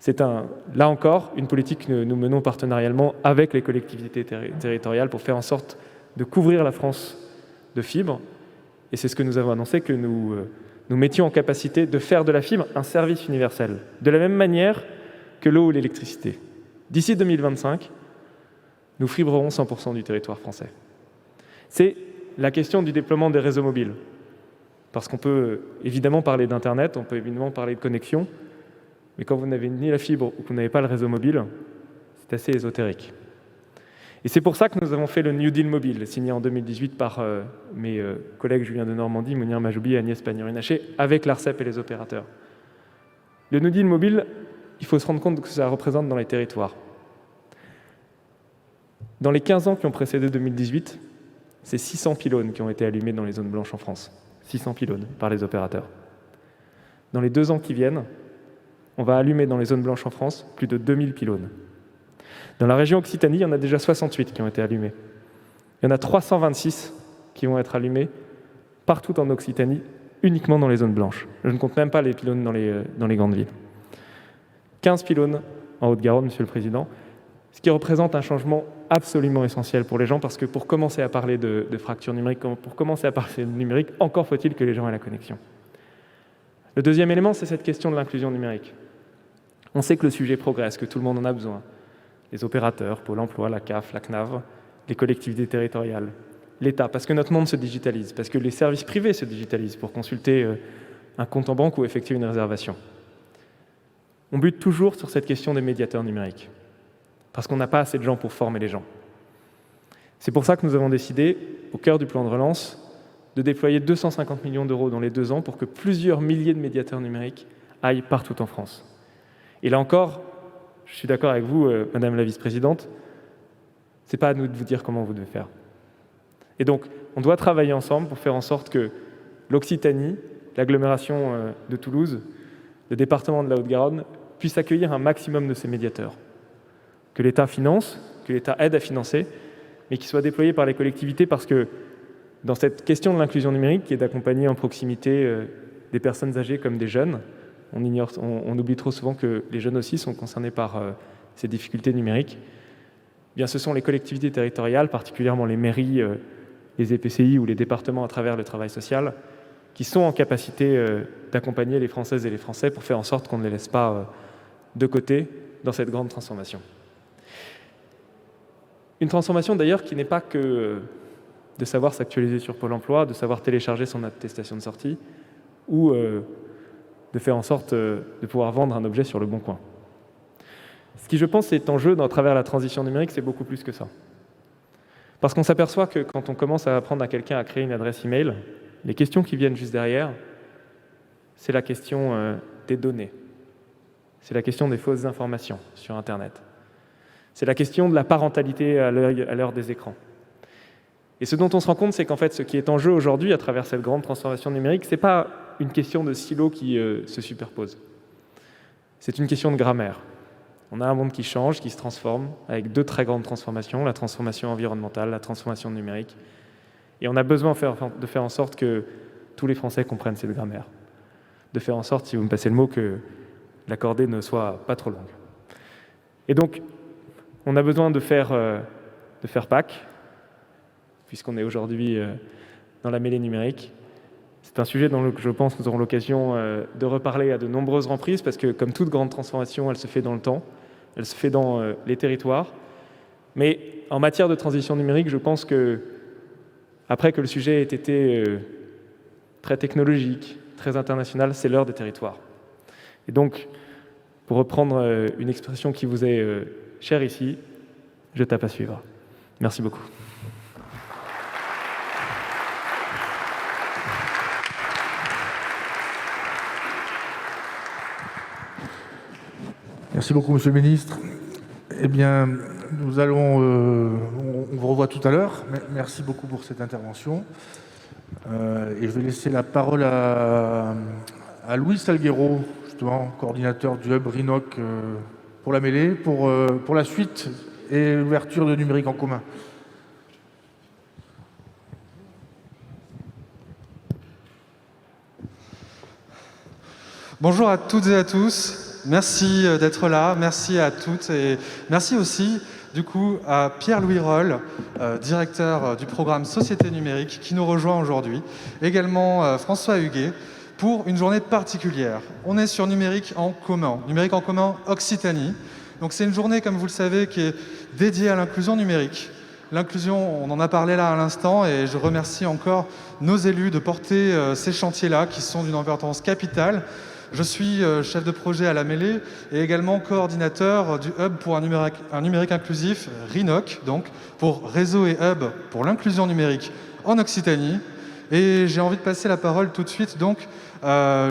Speaker 6: C'est là encore une politique que nous menons partenarialement avec les collectivités territoriales pour faire en sorte de couvrir la France de fibre. Et c'est ce que nous avons annoncé, que nous mettions en capacité de faire de la fibre un service universel, de la même manière que l'eau ou l'électricité. D'ici 2025, nous fibrerons 100% du territoire français. C'est la question du déploiement des réseaux mobiles. Parce qu'on peut évidemment parler d'Internet, on peut évidemment parler de connexion, mais quand vous n'avez ni la fibre ou que vous n'avez pas le réseau mobile, c'est assez ésotérique. Et c'est pour ça que nous avons fait le New Deal mobile, signé en 2018 par mes collègues Julien Denormandie, Mounir Majoubi et Agnès Pannier-Runacher, avec l'ARCEP et les opérateurs. Le New Deal mobile, il faut se rendre compte de ce que ça représente dans les territoires. Dans les 15 ans qui ont précédé 2018, c'est 600 pylônes qui ont été allumés dans les zones blanches en France. 600 pylônes par les opérateurs. Dans les 2 ans qui viennent, on va allumer dans les zones blanches en France plus de 2000 pylônes. Dans la région Occitanie, il y en a déjà 68 qui ont été allumés. Il y en a 326 qui vont être allumés partout en Occitanie, uniquement dans les zones blanches. Je ne compte même pas les pylônes dans les grandes villes. 15 pylônes en Haute-Garonne, Monsieur le Président, ce qui représente un changement absolument essentiel pour les gens, parce que pour commencer à parler de fracture numérique, pour commencer à parler de numérique, encore faut-il que les gens aient la connexion. Le deuxième élément, c'est cette question de l'inclusion numérique. On sait que le sujet progresse, que tout le monde en a besoin. Les opérateurs, Pôle emploi, la CAF, la CNAV, les collectivités territoriales, l'État, parce que notre monde se digitalise, parce que les services privés se digitalisent pour consulter un compte en banque ou effectuer une réservation. On bute toujours sur cette question des médiateurs numériques, parce qu'on n'a pas assez de gens pour former les gens. C'est pour ça que nous avons décidé, au cœur du plan de relance, de déployer 250 millions d'euros dans les 2 ans pour que plusieurs milliers de médiateurs numériques aillent partout en France. Et là encore, je suis d'accord avec vous, Madame la Vice-Présidente, ce n'est pas à nous de vous dire comment vous devez faire. Et donc, on doit travailler ensemble pour faire en sorte que l'Occitanie, l'agglomération de Toulouse, le département de la Haute-Garonne, puissent accueillir un maximum de ces médiateurs. Que l'État finance, que l'État aide à financer, mais qu'ils soient déployés par les collectivités, parce que dans cette question de l'inclusion numérique, qui est d'accompagner en proximité des personnes âgées comme des jeunes, on oublie trop souvent que les jeunes aussi sont concernés par ces difficultés numériques. bien, ce sont les collectivités territoriales, particulièrement les mairies, les EPCI ou les départements à travers le travail social, qui sont en capacité d'accompagner les Françaises et les Français pour faire en sorte qu'on ne les laisse pas de côté dans cette grande transformation. Une transformation d'ailleurs qui n'est pas que de savoir s'actualiser sur Pôle emploi, de savoir télécharger son attestation de sortie ou de faire en sorte de pouvoir vendre un objet sur le bon coin. Ce qui, je pense, est en jeu à travers la transition numérique, c'est beaucoup plus que ça. Parce qu'on s'aperçoit que quand on commence à apprendre à quelqu'un à créer une adresse email, les questions qui viennent juste derrière, c'est la question des données. C'est la question des fausses informations sur Internet. C'est la question de la parentalité à l'heure des écrans. Et ce dont on se rend compte, c'est qu'en fait, ce qui est en jeu aujourd'hui à travers cette grande transformation numérique, ce n'est pas une question de silos qui se superposent. C'est une question de grammaire. On a un monde qui change, qui se transforme, avec deux très grandes transformations, la transformation environnementale, la transformation numérique. Et on a besoin de faire en sorte que tous les Français comprennent cette grammaire. De faire en sorte, si vous me passez le mot, que la cordée ne soit pas trop longue. Et donc, on a besoin de faire Pâques, puisqu'on est aujourd'hui dans la mêlée numérique. C'est un sujet dont je pense que nous aurons l'occasion de reparler à de nombreuses reprises, parce que comme toute grande transformation, elle se fait dans le temps, elle se fait dans les territoires. Mais en matière de transition numérique, je pense que, après que le sujet ait été très technologique, très international, c'est l'heure des territoires. Et donc, pour reprendre une expression qui vous est chère ici, je tape à suivre. Merci beaucoup.
Speaker 1: Merci beaucoup, Monsieur le Ministre. Eh bien, nous allons, on vous revoit tout à l'heure. Merci beaucoup pour cette intervention. Et je vais laisser la parole à Louis Salguero, justement, coordinateur du hub RINOC pour la mêlée, pour la suite et l'ouverture de numérique en commun.
Speaker 7: Bonjour à toutes et à tous. Merci d'être là, merci à toutes et merci aussi du coup à Pierre-Louis Roll, directeur du programme Société numérique qui nous rejoint aujourd'hui, également François Huguet pour une journée particulière. On est sur numérique en commun Occitanie. Donc c'est une journée, comme vous le savez, qui est dédiée à l'inclusion numérique. L'inclusion, on en a parlé là à l'instant et je remercie encore nos élus de porter ces chantiers-là qui sont d'une importance capitale. Je suis chef de projet à la mêlée et également coordinateur du hub pour un numérique inclusif, RINOC, donc pour Réseau et Hub pour l'inclusion numérique en Occitanie. Et j'ai envie de passer la parole tout de suite, donc,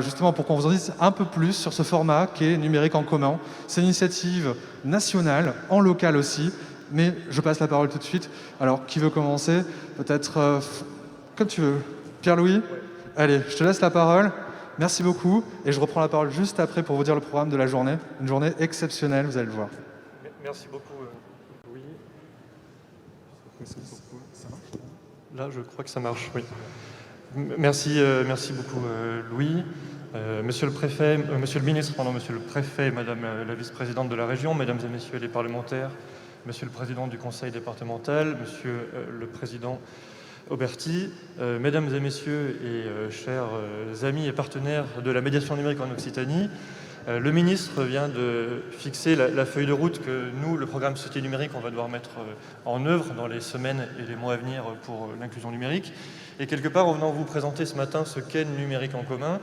Speaker 7: justement pour qu'on vous en dise un peu plus sur ce format qui est numérique en commun. C'est une initiative nationale, en local aussi, mais je passe la parole tout de suite. Alors, qui veut commencer? Peut-être comme tu veux. Pierre-Louis? Allez, je te laisse la parole. Merci beaucoup, et je reprends la parole juste après pour vous dire le programme de la journée. Une journée exceptionnelle, vous allez le voir.
Speaker 8: Merci beaucoup, Louis. Là, je crois que ça marche, oui. Merci beaucoup, Louis. Monsieur le préfet, monsieur le ministre, monsieur le préfet, madame la vice-présidente de la région, mesdames et messieurs les parlementaires, monsieur le président du conseil départemental, monsieur le président Auberti, mesdames et messieurs et chers amis et partenaires de la médiation numérique en Occitanie, le ministre vient de fixer la feuille de route que nous, le programme Société numérique, on va devoir mettre en œuvre dans les semaines et les mois à venir pour l'inclusion numérique. Et quelque part, en venant vous présenter ce matin ce qu'est le numérique en commun,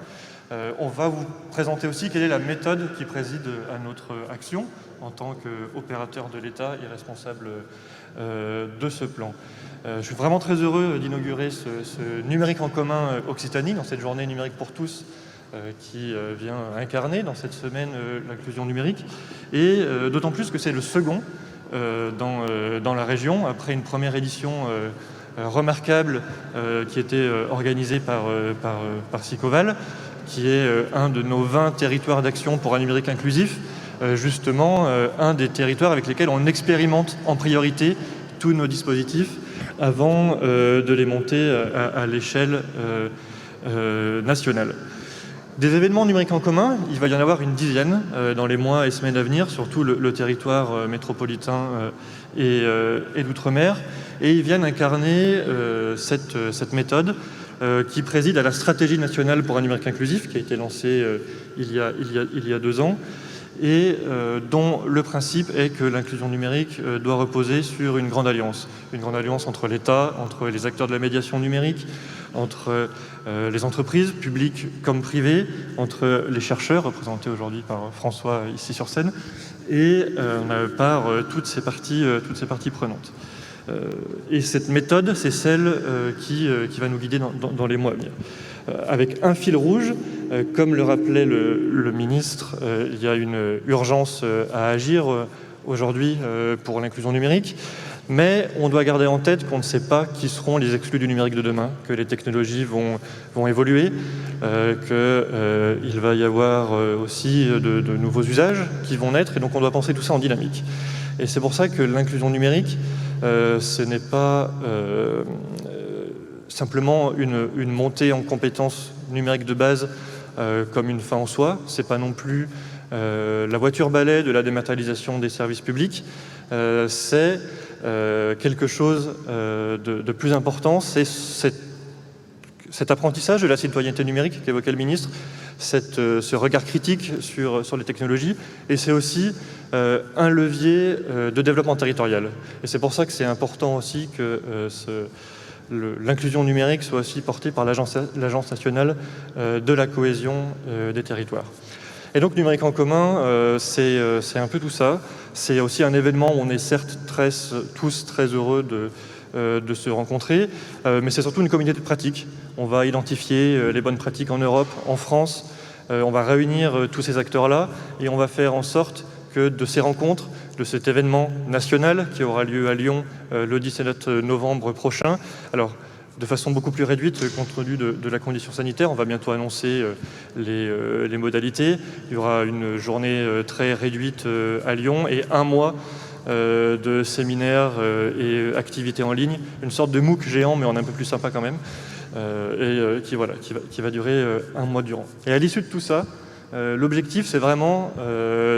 Speaker 8: on va vous présenter aussi quelle est la méthode qui préside à notre action en tant qu'opérateur de l'État et responsable de ce plan. Je suis vraiment très heureux d'inaugurer ce numérique en commun Occitanie, dans cette journée numérique pour tous qui vient incarner dans cette semaine l'inclusion numérique. Et d'autant plus que c'est le second dans la région, après une première édition remarquable qui était organisée par Sicoval, qui est un de nos 20 territoires d'action pour un numérique inclusif, justement un des territoires avec lesquels on expérimente en priorité tous nos dispositifs avant de les monter à l'échelle nationale. Des événements numériques en commun, il va y en avoir une dizaine dans les mois et semaines à venir, surtout le territoire métropolitain et d'outre-mer, et ils viennent incarner cette méthode qui préside à la stratégie nationale pour un numérique inclusif, qui a été lancée il y a 2 ans, et dont le principe est que l'inclusion numérique doit reposer sur une grande alliance entre l'État, entre les acteurs de la médiation numérique, entre les entreprises, publiques comme privées, entre les chercheurs, représentés aujourd'hui par François ici sur scène, et par toutes ces parties prenantes. Et cette méthode, c'est celle qui va nous guider dans les mois à venir. Avec un fil rouge, comme le rappelait le ministre, il y a une urgence à agir aujourd'hui pour l'inclusion numérique, mais on doit garder en tête qu'on ne sait pas qui seront les exclus du numérique de demain, que les technologies vont évoluer, qu'il va y avoir aussi de nouveaux usages qui vont naître, et donc on doit penser tout ça en dynamique. Et c'est pour ça que l'inclusion numérique, ce n'est pas simplement une montée en compétences numériques de base comme une fin en soi. C'est pas non plus la voiture-balai de la dématérialisation des services publics. C'est quelque chose de plus important. C'est cet apprentissage de la citoyenneté numérique qu'évoquait le ministre, ce regard critique sur les technologies, et c'est aussi un levier de développement territorial. Et c'est pour ça que c'est important aussi que l'inclusion numérique soit aussi portée par l'Agence nationale de la cohésion des territoires. Et donc numérique en commun, c'est un peu tout ça. C'est aussi un événement où on est certes tous très heureux de se rencontrer, mais c'est surtout une communauté de pratiques. On va identifier les bonnes pratiques en Europe, en France, on va réunir tous ces acteurs-là et on va faire en sorte que de ces rencontres, de cet événement national qui aura lieu à Lyon le 17 novembre prochain, alors de façon beaucoup plus réduite compte tenu de la condition sanitaire, on va bientôt annoncer les modalités. Il y aura une journée très réduite à Lyon et 1 mois de séminaires et activités en ligne, une sorte de MOOC géant mais en un peu plus sympa quand même, qui va durer 1 mois durant. Et à l'issue de tout ça, l'objectif c'est vraiment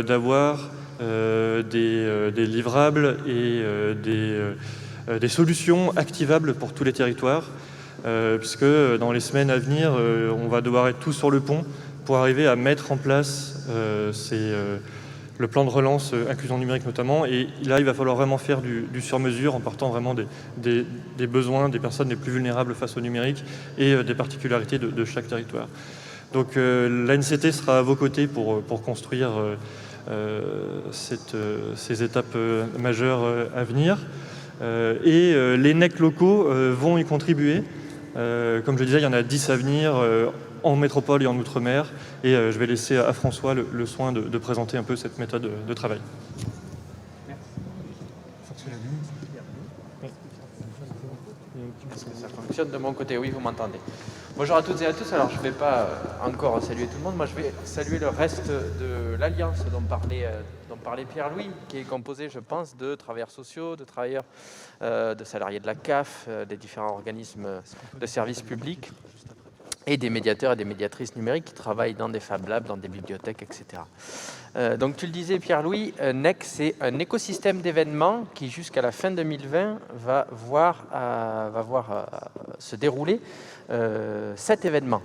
Speaker 8: d'avoir des livrables et des solutions activables pour tous les territoires, puisque dans les semaines à venir, on va devoir être tous sur le pont pour arriver à mettre en place le plan de relance inclusion numérique notamment, et là il va falloir vraiment faire du sur-mesure en partant vraiment des besoins des personnes les plus vulnérables face au numérique et des particularités de chaque territoire. Donc l'ANCT sera à vos côtés pour construire ces étapes majeures à venir, et les NEC locaux vont y contribuer. Comme je disais, il y en a 10 à venir en métropole et en outre-mer, et je vais laisser à François le soin de présenter un peu cette méthode de travail.
Speaker 9: Ça fonctionne de mon côté, oui, vous m'entendez. Bonjour à toutes et à tous. Alors, je ne vais pas encore saluer tout le monde. Moi, je vais saluer le reste de l'Alliance dont parlait Pierre-Louis, qui est composée, je pense, de travailleurs sociaux, de travailleurs, de salariés de la CAF, des différents organismes de services publics, et des médiateurs et des médiatrices numériques qui travaillent dans des Fab Labs, dans des bibliothèques, etc. Donc tu le disais Pierre-Louis, NEC c'est un écosystème d'événements qui jusqu'à la fin 2020 va voir se dérouler 7 événements.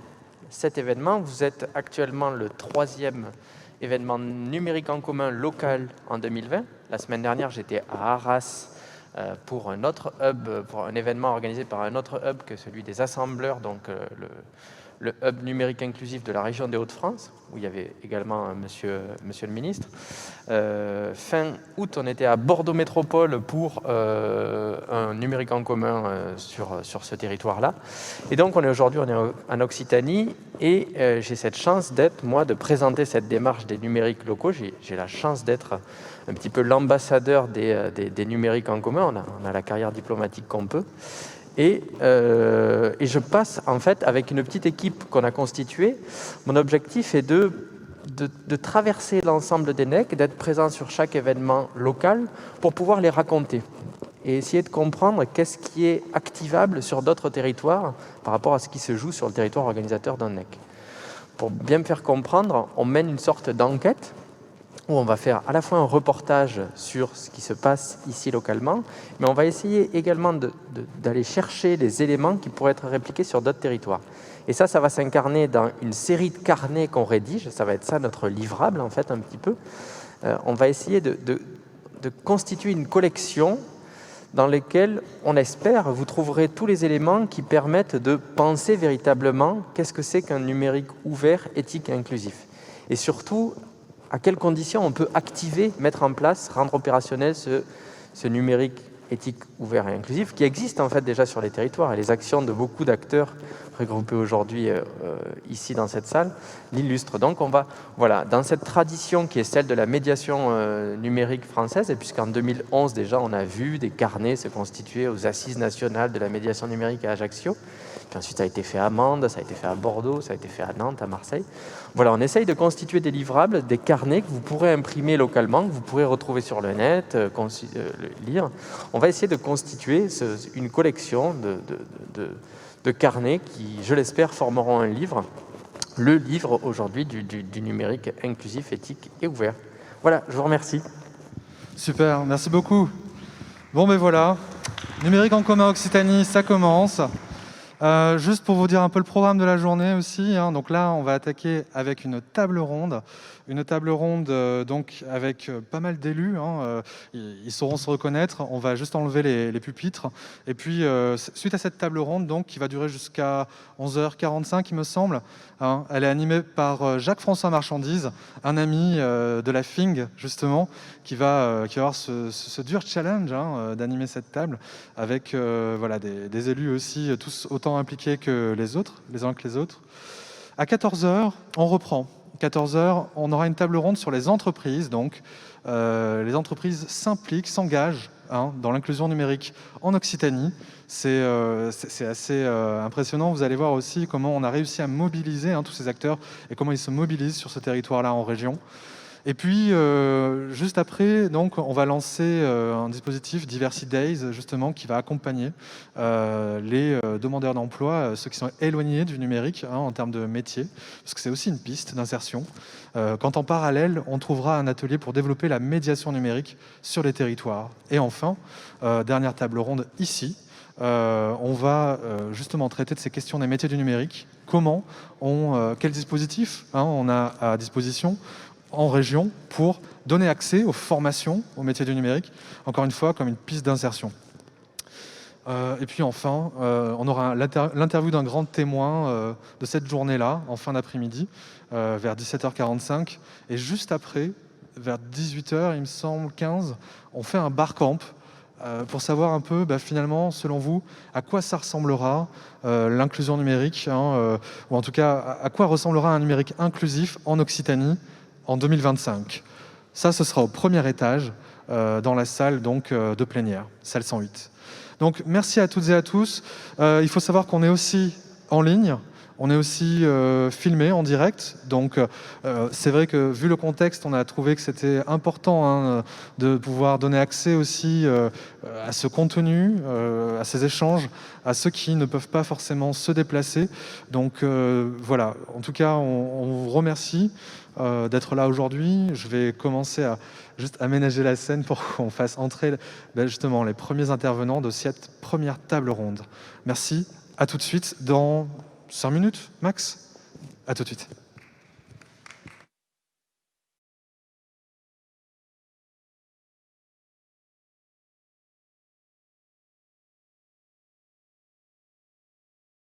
Speaker 9: 7 événements, vous êtes actuellement le 3e événement numérique en commun local en 2020. La semaine dernière j'étais à Arras pour un autre hub, pour un événement organisé par un autre hub que celui des assembleurs, donc le hub numérique inclusif de la région des Hauts-de-France, où il y avait également monsieur le ministre. Fin août, on était à Bordeaux Métropole pour un numérique en commun sur ce territoire-là. Et donc, aujourd'hui, on est en Occitanie, et j'ai cette chance de présenter cette démarche des numériques locaux. J'ai la chance d'être un petit peu l'ambassadeur des numériques en commun. On a la carrière diplomatique qu'on peut. Et je passe, en fait, avec une petite équipe qu'on a constituée. Mon objectif est de traverser l'ensemble des NEC, d'être présent sur chaque événement local pour pouvoir les raconter et essayer de comprendre qu'est-ce qui est activable sur d'autres territoires par rapport à ce qui se joue sur le territoire organisateur d'un NEC. Pour bien me faire comprendre, on mène une sorte d'enquête où on va faire à la fois un reportage sur ce qui se passe ici localement, mais on va essayer également d'aller chercher les éléments qui pourraient être répliqués sur d'autres territoires. Et ça va s'incarner dans une série de carnets qu'on rédige, ça va être ça notre livrable en fait un petit peu. On va essayer de constituer une collection dans laquelle, on espère, vous trouverez tous les éléments qui permettent de penser véritablement qu'est-ce que c'est qu'un numérique ouvert, éthique et inclusif. Et surtout, à quelles conditions on peut activer, mettre en place, rendre opérationnel ce numérique éthique, ouvert et inclusif qui existe en fait déjà sur les territoires. Et les actions de beaucoup d'acteurs regroupés aujourd'hui ici dans cette salle l'illustrent. Donc on va, voilà, dans cette tradition qui est celle de la médiation numérique française, et puisqu'en 2011 déjà on a vu des carnets se constituer aux assises nationales de la médiation numérique à Ajaccio, puis ensuite ça a été fait à Mende, ça a été fait à Bordeaux, ça a été fait à Nantes, à Marseille. Voilà, on essaye de constituer des livrables, des carnets que vous pourrez imprimer localement, que vous pourrez retrouver sur le net, lire. On va essayer de constituer une collection de carnets qui, je l'espère, formeront un livre, le livre aujourd'hui du numérique inclusif, éthique et ouvert. Voilà, je vous remercie.
Speaker 7: Super, merci beaucoup. Bon, ben voilà, numérique en commun Occitanie, ça commence. Juste pour vous dire un peu le programme de la journée aussi, hein, donc là on va attaquer avec une table ronde donc avec pas mal d'élus, hein, ils sauront se reconnaître, on va juste enlever les pupitres, et puis suite à cette table ronde donc, qui va durer jusqu'à 11h45 il me semble, hein, elle est animée par Jacques-François Marchandise, un ami de la FING justement, qui va avoir ce dur challenge hein, d'animer cette table avec voilà, des élus aussi, tous autant impliqués que les autres, les uns que les autres. À 14h, on reprend. 14h, on aura une table ronde sur les entreprises. Donc, les entreprises s'impliquent, s'engagent hein, dans l'inclusion numérique en Occitanie. C'est assez impressionnant. Vous allez voir aussi comment on a réussi à mobiliser hein, tous ces acteurs et comment ils se mobilisent sur ce territoire-là en région. Et puis, juste après, donc, on va lancer un dispositif Diversity Days, justement, qui va accompagner les demandeurs d'emploi, ceux qui sont éloignés du numérique hein, en termes de métier, parce que c'est aussi une piste d'insertion. Quand en parallèle, on trouvera un atelier pour développer la médiation numérique sur les territoires. Et enfin, dernière table ronde ici, on va justement traiter de ces questions des métiers du numérique. Comment quel dispositif hein, on a à disposition en région pour donner accès aux formations aux métiers du numérique, encore une fois comme une piste d'insertion. Et puis enfin, on aura l'interview d'un grand témoin de cette journée-là, en fin d'après-midi, vers 17h45. Et juste après, vers 18h, il me semble, 15, on fait un bar camp pour savoir un peu, finalement, selon vous, à quoi ça ressemblera l'inclusion numérique, hein, ou en tout cas, à quoi ressemblera un numérique inclusif en Occitanie en 2025. Ça, ce sera au premier étage, dans la salle donc, de plénière, salle 108. Donc, merci à toutes et à tous. Il faut savoir qu'on est aussi en ligne, on est aussi filmé en direct. Donc, c'est vrai que, vu le contexte, on a trouvé que c'était important hein, de pouvoir donner accès aussi à ce contenu, à ces échanges, à ceux qui ne peuvent pas forcément se déplacer. Donc, voilà. En tout cas, on vous remercie d'être là aujourd'hui. Je vais commencer à juste aménager la scène pour qu'on fasse entrer justement les premiers intervenants de cette première table ronde. Merci, à tout de suite, dans 5 minutes max. À tout de suite.